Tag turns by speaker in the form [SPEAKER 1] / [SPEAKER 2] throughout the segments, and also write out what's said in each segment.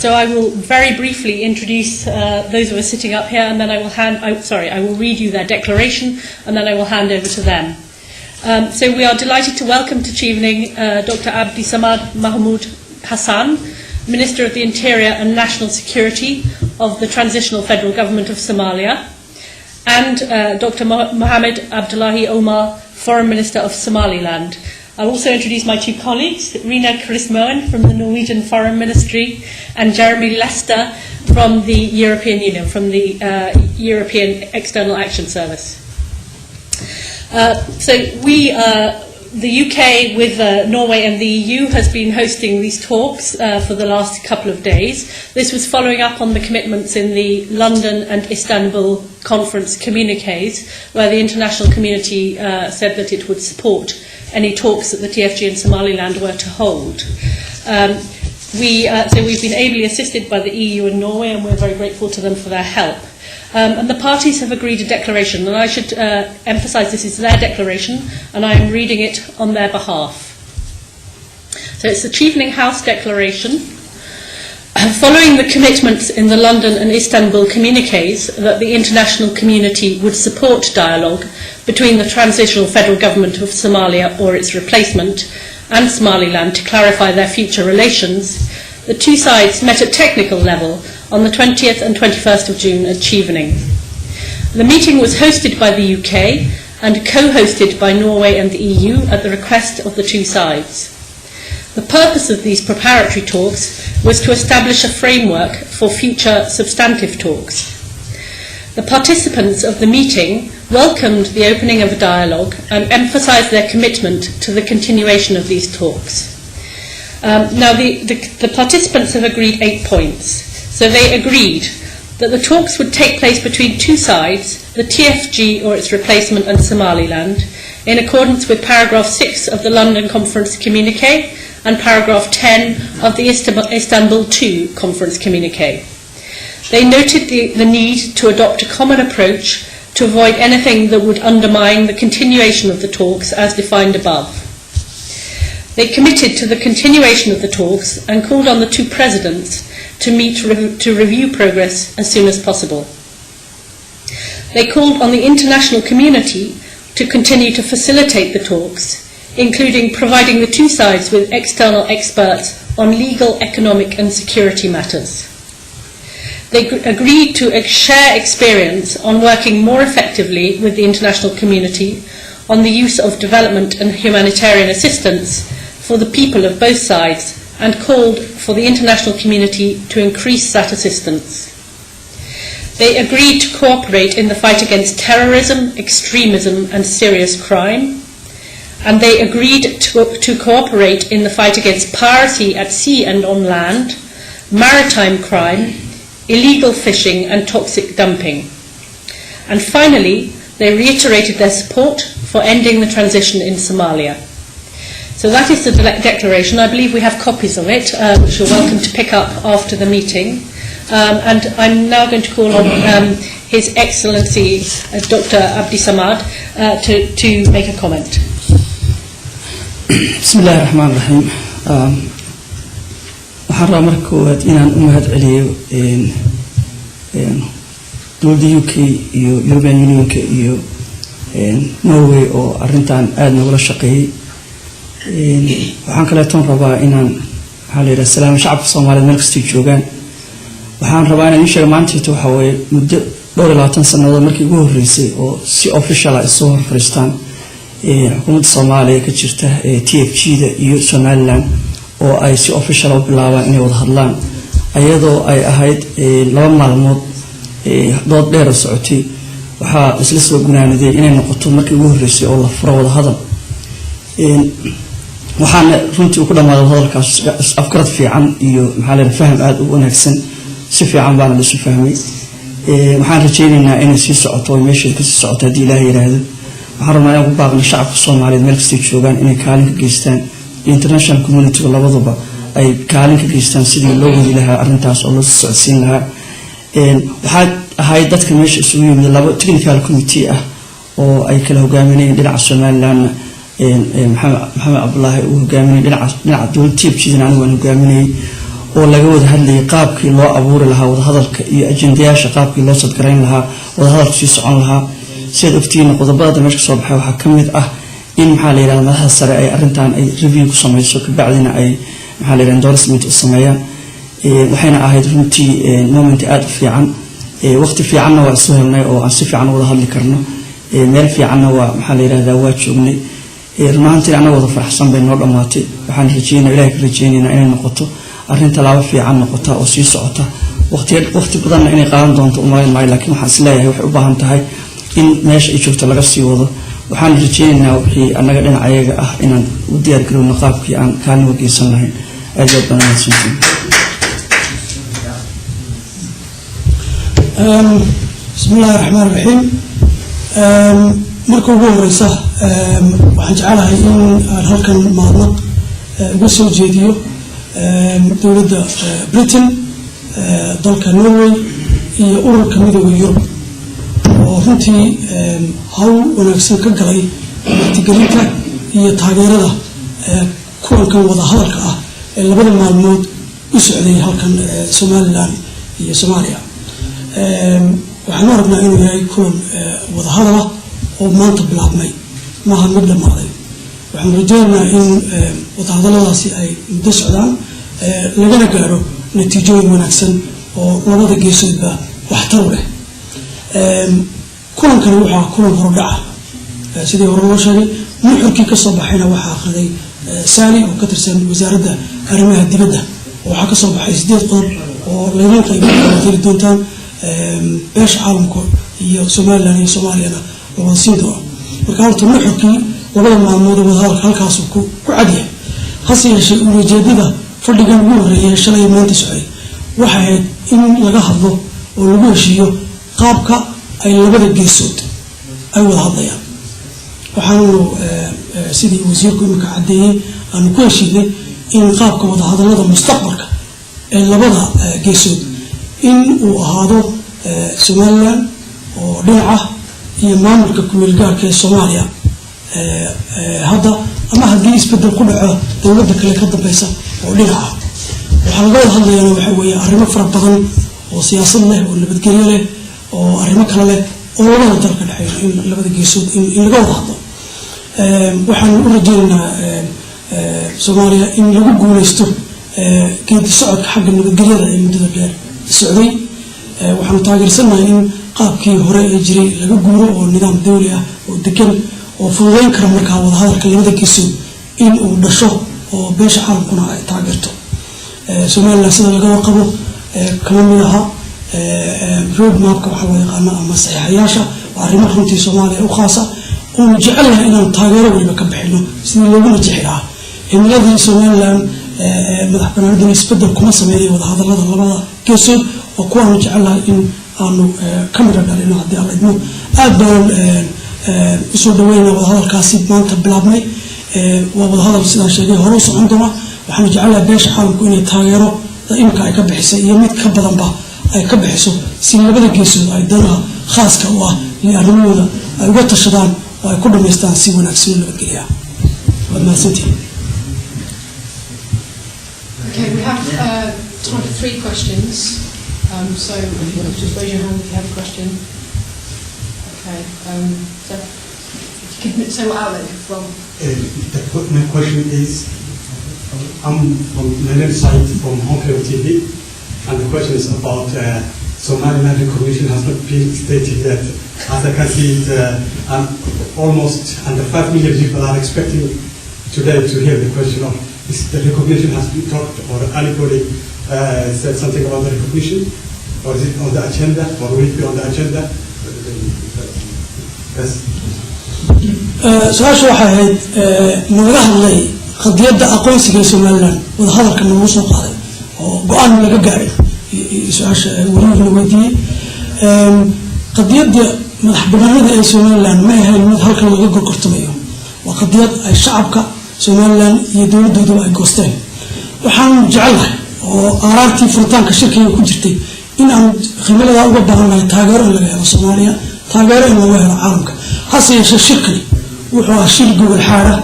[SPEAKER 1] So I will very briefly introduce those of us sitting up here, and then I will read you their declaration, and then I will hand over to them. So we are delighted to welcome to evening Dr. Abdi Samad Mahmoud Hassan, Minister of the Interior and National Security of the Transitional Federal Government of Somalia, and Dr. Mohammed Abdullahi Omar, Foreign Minister of Somaliland. I'll also introduce my two colleagues, Rina Christmoen from the Norwegian Foreign Ministry and Jeremy Lester from the European Union, from the European External Action Service. The UK with Norway and the EU has been hosting these talks for the last couple of days. This was following up on the commitments in the London and Istanbul conference communiques, where the international community said that it would support any talks that the TFG and Somaliland were to hold. So we've been ably assisted by the EU and Norway, and we're very grateful to them for their help. And the parties have agreed a declaration, and I should emphasise this is their declaration, and I am reading it on their behalf. So it's the Chevening House Declaration. Following the commitments in the London and Istanbul communiques that the international community would support dialogue between the Transitional Federal Government of Somalia or its replacement and Somaliland to clarify their future relations, the two sides met at technical level on the 20th and 21st of June at Chevening. The meeting was hosted by the UK and co-hosted by Norway and the EU at the request of the two sides. The purpose of these preparatory talks was to establish a framework for future substantive talks. The participants of the meeting welcomed the opening of a dialogue and emphasised their commitment to the continuation of these talks. Now, the participants have agreed 8 points. So they agreed that the talks would take place between two sides, the TFG or its replacement and Somaliland, in accordance with paragraph 6 of the London Conference Communique and paragraph 10 of the Istanbul II Conference Communique. They noted the need to adopt a common approach to avoid anything that would undermine the continuation of the talks as defined above. They committed to the continuation of the talks and called on the two presidents to meet to review progress as soon as possible. They called on the international community to continue to facilitate the talks, including providing the two sides with external experts on legal, economic and security matters. They agreed to share experience on working more effectively with the international community on the use of development and humanitarian assistance for the people of both sides, and called for the international community to increase that assistance. They agreed to cooperate in the fight against terrorism, extremism and serious crime, and they agreed to cooperate in the fight against piracy at sea and on land, maritime crime, illegal fishing and toxic dumping. And finally, they reiterated their support for ending the transition in Somalia. So that is the declaration. I believe we have copies of it, which you're welcome to pick up after the meeting. And I'm now going to call on His Excellency Dr. Abdi Samad to make a comment.
[SPEAKER 2] Bismillah ar-Rahman ar-Rahim. Waxaan rabaa marka koowaad inaan u mahad celiyo dowladda UK iyo European Unionka iyo Norway oo arrintan aad nagula shaqeeyay. Waxaan kaleetoon rabaa inaan salaam shacabka Soomaaliyeed meel kasta joogaan. Waxaan rabaa inaan sheego maanta waxa weeye muddo 22 sanadood markii ugu horeysay oo si official ah soo horfariistaan xukuumadda Soomaaliya ka jirta TFG-da iyo Somaliland oo ay si official u bilaabaan inay wada hadlaan ayadoo ay ahayd 2 maalmood dood dheer socotay. Waxa isla soo gunaanaday inay noqoto markii ugu horeysay oo la furo wada hadal. waxaan runtii ku dhamaaday hadalkaas afkarad fiican iyo faham aad u wanaagsan si fiican baan la fahmay. waxaan rajaynaynaa inay sii socoto meesha ka sii socoto hadii Ilaahay yiraahdo. waxaan rabnaa inaan ku baaqno shacabka Soomaaliyeed meel kasta joogaan inay kaalin ka geystaan international community labaduba ay kaalin ka geystaan sidii loo wadi lahaa arrintaas oo la socodsiin lahaa. waxaa ahay dadka meesha isugu yimid laba technical committee ah oo ay kala hogaaminayeen dhinaca Somaliland محمد عبد الله وهجامين دلع دول تيب شيء أنا وهجامين oo laga wada hadlayay qaabkii loo abuuri lahaa wadahadalka iyo ajendayaasha qaabkii loo sadgarayn lahaa wadahadalku sii socon lahaa sidaad ogtihiin qodobada meesha soo baxay waxaa ka mid ah in maxaa la yidhahdaa madaxda sare ay arrintan ay review ku samayso kabacdina ay maxaa la yidhahdaa endorsement u sameeyaan waxayna ahayd runtii moment aad u fiican waqti fiicanna waa isu helnay oo aan si fiican wada hadli karno meel fiicanna waa maxaa la yidhahdaa waa joognay runaantii annaga wada faraxsan bay noo dhammaatay waxaan rajeynaa ilaahay ka rajeynaynaa inay noqoto arrin tallaabo fiican noqota oo sii socota waqti badanna inay qaadan doonto umalayn maayo laakiin waxaan isleeyahay waxay u baahan tahay in meesha ay joogto laga sii wado waxaan rajeynaynaa wixii annaga dhinacayaga ah inaan u diyaar garowno qaabkii aan kaalin wageysan lahayn aad iyo aad baan mahadsantihiin
[SPEAKER 3] بسم الله الرحمن الرحيم marka ugu horeysa waxaan jecelahay in aan halkan maadnaq uga soo jeediyo dowladda Britain dalka Norway iyo ururka midowga Yurub oo runtii hawl wanaagsan ka galay waqtigelinta iyo taageerada kulankan wada hadalka ah ee labada maalmood u socday halkan Somaliland iyo Somalia waxaan aragnaa inuu yahay kulan wada hadal ah oo maanta bilaabmay maaha mid dhamaaday waxaan rajeynaynaa in wada hadalladaasi ay muddo socdaan lagana gaaro natiijooyin wanaagsan oo labada geesoodba waxtar leh kulankani waxaa kulan horudhaca sidii hore loo sheegay nuxurkii ka soo baxayna waxaa akhriday saali oo ka tirsan wasaaradda arrimaha dibadda waxaa ka soo baxay 8 qodob oo laydin qaybin doontaan beesha caalamka iyo Somaliland iyo Somalia oo sidoo marka horta nuxurkii labada maalmood wada hadalka halkaas ku cadiyay hase yeeshee ujeedada fadhigan ugu horeeyay shalay maanta socday waxa ahayd in laga hadlo oo lagu heshiiyo qaabka ay labada geesood ay wada hadlayaan waxaanu sidii wasiirku imika cadeeyay aan ku heshiinay in qaabka wada hadallada mustaqbalka ee labada geesood in uu ahaado Somaliland oo dhinaca iyo maamulka ku-meelgaarka ee Soomaaliya hadda ama haddii isbedel ku dhaco dowladda kale ka dambaysa oo dhinaca waxaa laga wada hadlayaa waxa weeye arrimo fara badan oo siyaasad leh oo nabadgelyo leh oo arrimo kale leh oo labada dalka dhexeeya in labada geesood in laga wada hadlo waxaan u rajeynaynaa Soomaaliya in lagu guuleysto geedi socodka xagga nabadgelyada ee muddada dheer socday waxaan taageersanahay in qaabkii hore ee jiray laga guuro oo nidaam dawli ah oo degan oo fududeyn kara markaa wada hadalka labada geesood in uu dhasho oo beesha caalamkuna ay taageerto Somaliland sida laga warqabo kama mid aha road mapka waxa loo yaqaan ama saxiixayaasha waa arrimo runtii Soomaaliya u khaasa oo jecelahay inaan taageero waliba ka bixino sidii loogu najixi lahaa himiladii Somaliland madaxbannaanida isbedel kuma sameeyay wada hadallada labada geesood oo kuwaanu jecelahay in aanu ka mid dhalino haddii alla idmo aad baan usoo dhaweynaa wada hadalkaasi maanta bilaabmay waa wada hadal sidaan sheegay hore u socon doona waxaanu jecelahay beesha caalamku inay taageero imka ay ka bixisay iyo mid ka badanba ay ka bixiso si labada geesood ay danaha khaaska u ah iyo arrimahooda ay uga tashadaan oo ay ku dhamaystaan si wanaagsan nabadgelya waad mahadsantihiin.
[SPEAKER 4] Okay, we have time for 3 questions. So if you could just raise your hand if you have a question. Okay. So if you can say what outlet you're from.
[SPEAKER 5] My question is, I'm from Leonard side from Hong Kong TV, and the question is about Somaliland recognition has not been stated yet. As I can see, almost under 5 million people are expecting today to hear the question of is the recognition has been talked, or anybody said something about the recognition, or is it on the agenda, or will it be on the agenda? Yes.
[SPEAKER 3] su-aasha waxay ahayd nalaga hadlay qadiyadda aqoonsiga Somaliland wada hadalka nagu soo qaaday oo go'aan laga gaaray su-aasha wariirna weydiiyey qadiyadda madaxbannaanida ee Somaliland ma ahayn mid halkan laga gorgortamayo waa qadiyad ay shacabka Somaliland iyo dowladooda ay goosteen waxaan jecelahay oo aaraartii furitaanka shirkiga ku jirtay in aan khimilada uga baahannahay taageero in laga helo Soomaaliya taageero in laga helo caalamka hase yeeshee shirkii wuxuu ahaa shir gobol xaara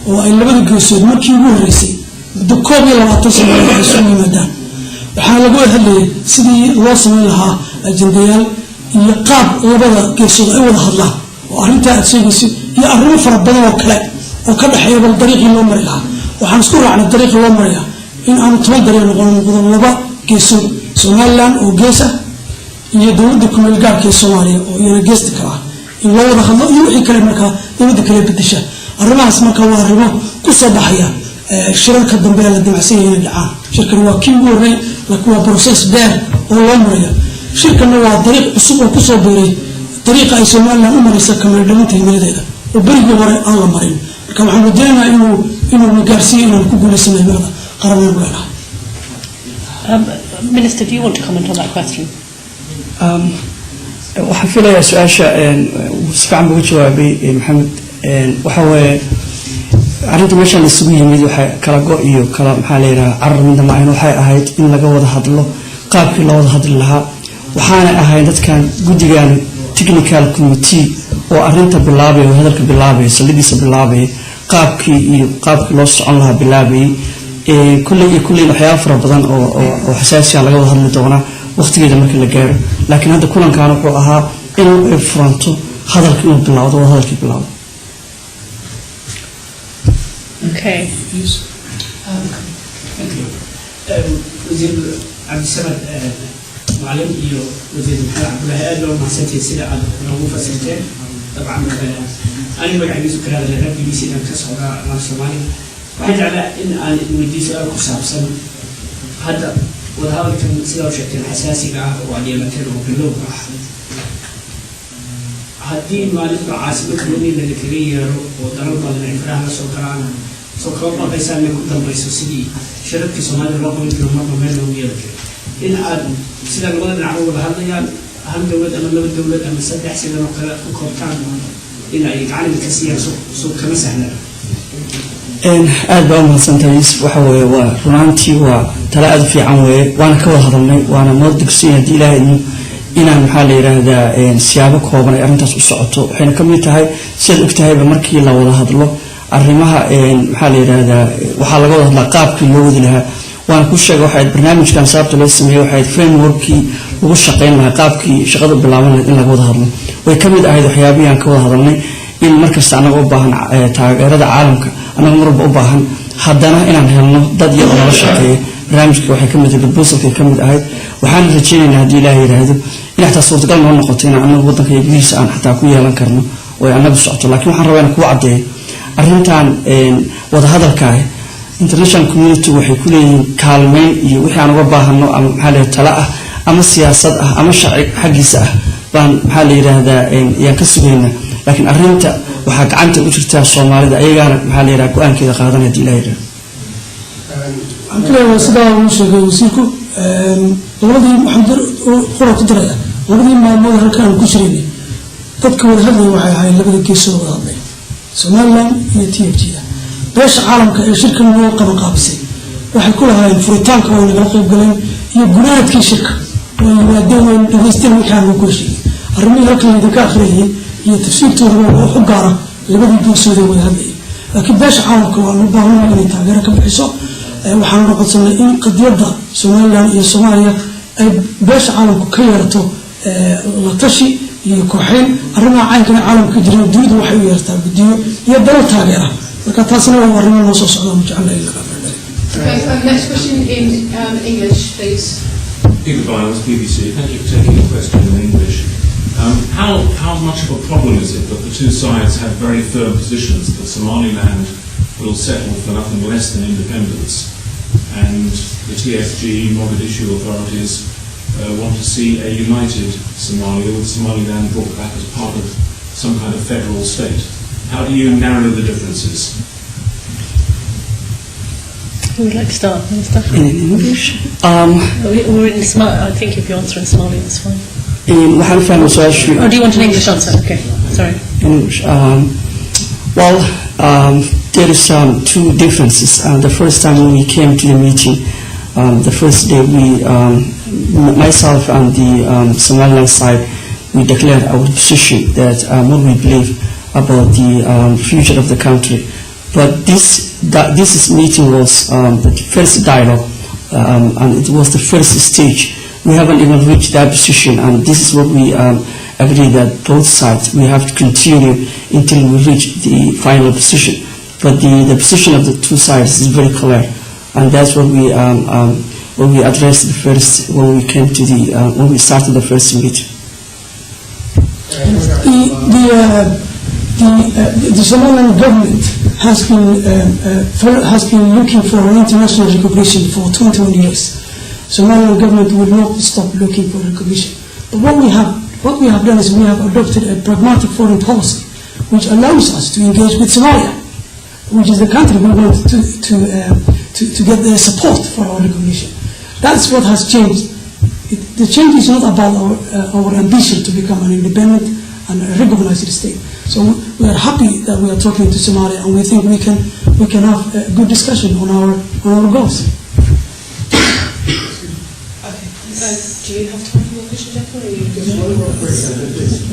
[SPEAKER 3] oo ay labada geesood markii ugu horeysay muddo 12 sano ay isugu yimaadaan waxaa laga wada hadlayay sidii loo samayn lahaa ajendayaal iyo qaab labada geesood ay wada hadlaan oo arrintaa aad sheegaysid iyo arrimo fara badan oo kale oo ka dhexeeya bal dariiqii loo mari lahaa waxaan isku raacnay dariiqii loo maraya in aanu 10 dariiq noqon laba geesood Somaliland oo gees ah iyo dowladda kumeel gaarka ee Soomaaliya oo iyana geesta kale ah in loo wada hadlo iyo wixii kale markaa dowladda kale bedesha arrimahaas markaa waa arrimo ku soo baxaya shirarka dambe la damacsan yahay dhacaan shirkan waa kii ugu horreeyay laakiin waa process dheer oo loo marayo shirkana waa dariiq cusub oo ku soo biiray dariiqa ay Somaliland u maraysa kameel dhalinta himiladeeda oo berigii hore aan la marin marka waxaan rajaynayaa inuu magaarsiiyo inaan ku guulaysanay himilada qaranka leedahay.
[SPEAKER 1] Minister, do you want to comment on that question?
[SPEAKER 2] waxaan filayaa su-aasha si fiican buu jawaabay maxamed waxa weeye arrinta meeshaan isugu yimid waxay kala go iyo kala maxaa la yidhaha carar midna ma ahayn waxay ahayd in laga wada hadlo qaabkii loo wada hadli lahaa waxaana ahayd dadkan guddigan technical committee oo arrinta bilaabay oo hadalka bilaabay saldhigiisa bilaabay qaabkii loo socon lahaa bilaabay kulley waxyaabo fara badan oo xasaasi ah laga wada hadli doonaa waqtigeeda markii la gaaro laakiin hadda kulankan wuxuu ahaa inuu ay furanto hadalka inuu bilowdo oo hadalkii bilowdo.
[SPEAKER 1] Okay.
[SPEAKER 6] وزير عبد السمد معلم iyo وزير محمد عبد الله aad loo mahadsantahay sida aad noogu fasirteen طبعا أنا magaciisu kala reer BBC ka socda Soomaaliya waxaan jeclaa in aan weydiiso ku saabsan hadda wadahadalkan sida uu sheegtay xasaasiga ah oo adeemateen oo bilow ah haddii maalinta caasimada weyn la kala yeero oo dalal badan ay faraha soo galaan soo koob maqaysan ku dambayso sidii shirkii Soomaaliya loo qoyn karo marba meel loo yeero in aad sida labada dhinac wada hadlayaan hal dawlad ama laba dawlad ama saddex sida oo kale ku koobtaan in ay gacan ka siiyaan soo kama sahnaa
[SPEAKER 2] aad baa mahadsantahay waxa weeye waa runtii waa tala aad fiican weeye waana ka wada hadalnay waana noo dugsiin hadii ilaahay inaan maxaa la yiraahdaa siyaabo kooban ay arrintaas u socoto waxayna ka mid tahay sida ogtahayba markii la wada hadlo arrimaha maxaa la yiraahdaa waxa laga wada hadlaa qaabkii loo wadi lahaa waan ku sheegay waxa barnaamijkan sababta loo sameeyay waxa frameworkii ugu shaqeyn lahaa qaabkii shaqada bilaaban lahayd in laga wada hadlo way ka mid ahayd waxyaabaha aan ka wada hadalnay in markasta anaga u baahan taageerada caalamka anaga marba u baahan haddana inaan helno dad yar oo nala shaqeeya barnaamijka waxay ka mid tahay proposalka ka mid ahayd waxaan rajaynaynaa haddii ilaahay yiraahdo in xataa suurtagal noo noqoto in anaga waddanka gudihiisa aan xataa ku yeelan karno oo ay anaga socoto laakiin waxaan rabaa inaan ku caddeeyo arrintan wada hadalka international community waxay ku leeyihiin kaalmeyn iyo wixii aan uga baahano ama maxaa la tala ah ama siyaasad ah ama sharci xaggiisa ah baan maxaa la yiraahdaa yaan ka sugaynaa laakiin arrinta waxaa gacanta u jirta Soomaalida ayagaana maxaa la yiraahdaa go'aankeeda qaadan hadii ilaahay yiraahdo
[SPEAKER 3] أنتوا سدوا وشجوا وسيكو ولدي محمد خرط دريا ولدي ما هل كان كشريني تذكر هذا وعي لبدي كيسو هذا Somaliland iyo TFG beesha caalamka ee shirkan loo qabo qaabisay waxay ku lahaayeen furitaanka oo laga qayb galay iyo gunaadkii shirka oo wadawaan dhageysteen wixii aan ku sheegay arrimaha halkan ka akhriyay iyo tafsiirtooda oo u gaara labadii geesood ee wada hadlay laakiin beesha caalamka waa loo baahan yahay inay taageero ka bixiso waxaan noqonsanay in qadiyada Somaliland iyo Somalia ay beesha caalamku ka yeerto la tashi iyo kooxeen arrimaha caanka caalamka jira dunidu waxay u yeertaa gudiyo iyo dalal taageera marka taasina waa arrimo loo soo socdo mujacalay la qabay.
[SPEAKER 4] Next question in English, please.
[SPEAKER 7] Peter Byles, BBC. Thank you for taking the question in English. How much of a problem is it that the two sides have very firm positions that Somaliland will settle for nothing less than independence, and the TFG Mogadishu authorities want to see a united Somalia with Somaliland brought back as part of some kind of federal state? How do you narrow the differences?
[SPEAKER 1] Who would like to start, Minister?
[SPEAKER 2] In English
[SPEAKER 1] We're in Somali. I think if you answer in Somali, that's fine.
[SPEAKER 2] waxaan fahmay su'aashu
[SPEAKER 1] Oh, do you want an English answer? Okay, sorry.
[SPEAKER 2] English well there is two differences. The first time when we came to the meeting, the first day we myself and the Somaliland side, we declared our position that what we believe about the future of the country. But this meeting was the first dialogue and it was the first stage. We haven't even reached that position, and this is what we agree that both sides, we have to continue until we reach the final position. But the position of the two sides is very clear, and that's what we addressed the first when we came to the when we started the first meeting.
[SPEAKER 3] The Somaliland government has been looking for an international recognition for 21 years. Somaliland government will not stop looking for recognition. But what we have done is we have adopted a pragmatic foreign policy, which allows us to engage with Somalia, which is the country we want to get their support for our recognition. That's what has changed. The change is not about our ambition to become an independent and a recognized state. So we are happy that we are talking to Somalia, and we think we can have a good discussion on our goals.
[SPEAKER 4] Do you have time for more questions, Jeff, or are you good?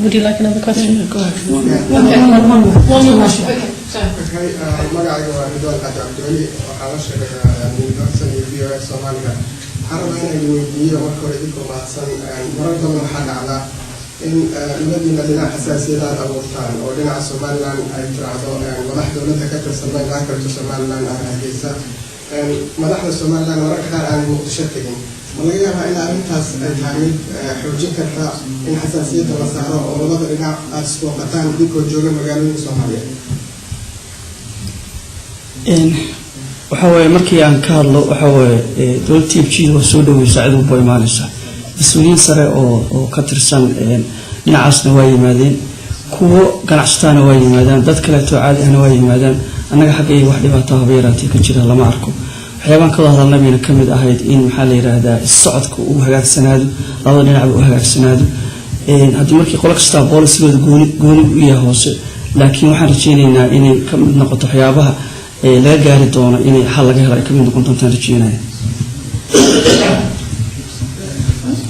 [SPEAKER 1] Would you like another question?
[SPEAKER 3] Go ahead.
[SPEAKER 4] One more question. Okay, so.
[SPEAKER 8] Okay, magacayga waa Ridwan Cabdi Cabdiweli, waxaan la shaqeeyaa University of BOS Soomaaliga. Waxaan rabaa inaan weydiiyo marka hore idinku mahadsan, marar badan waxaa dhacdaa in labadiina dhinac xasaasiyadaad abuurtaan oo dhinaca Somaliland ay tiraahdo madax dowladda ka tirsan meelaha kale Somaliland aan hargeysa. Madaxda Somaliland mararka qaar aan Muqdisho tegin. Ma laga yaabaa in arrintaas ay tahay mid xoojin karta in xasaasiyadda la saaro oo labada dhinac aad isbooqataan idinkoo jooga magaalooyinka Soomaaliya?
[SPEAKER 2] waxa weeye markii aan ka hadlo waxa weeye dowladda TFG waa soo dhaweysaa cid walba imaanaysa. mas-uuliyiin sare oo ka tirsan dhinacaasna waa yimaadeen, kuwo ganacsataana waa yimaadaan, dad kaleeto caadi ahna waa yimaadaan. annaga xagga iyo wax dhibaato haba yaraatee ka jira lama arko. waxyaabaan ka wada hadalnayna ka mid ahayd in maxaa la yiraahdaa socodka uu hagaagsanaado, labada dhinacba uu hagaagsanaado. haddii markii qolo kastaa booliskeeda gooni u yahay hoose, laakiin waxaan rajaynaynaa inay ka mid noqoto waxyaabaha laga gaari doono inay xal laga helo ay ka mid noqon doontaan rajaynaya.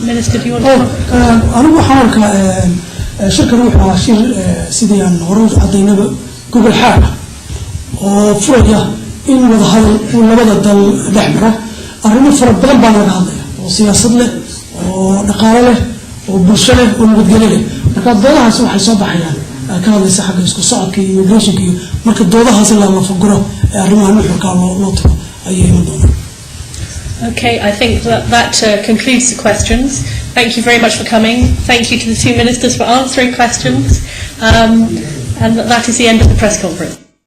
[SPEAKER 1] Minister, do you want to
[SPEAKER 3] anigu waxaan arkaa shirkan wuxuu ahaa shir sidii aan hore u cadaynaba gobol xaaq oo furaya in wadahadal uu labada dal dhex maro. arrimo fara badan baa laga hadlaya oo siyaasad leh, oo dhaqaale leh, oo bulsho leh, oo nabadgelyo leh. marka doodahaas waxay soo baxayaan ka hadlaysa xagga isku socodka iyo immigrationka iyo marka doodahaas la faguro arrimaha nuxurka loo tago ayay iman doonaan.
[SPEAKER 1] Okay, I think that concludes the questions. Thank you very much for coming. Thank you to the two ministers for answering questions. And that is the end of the press conference.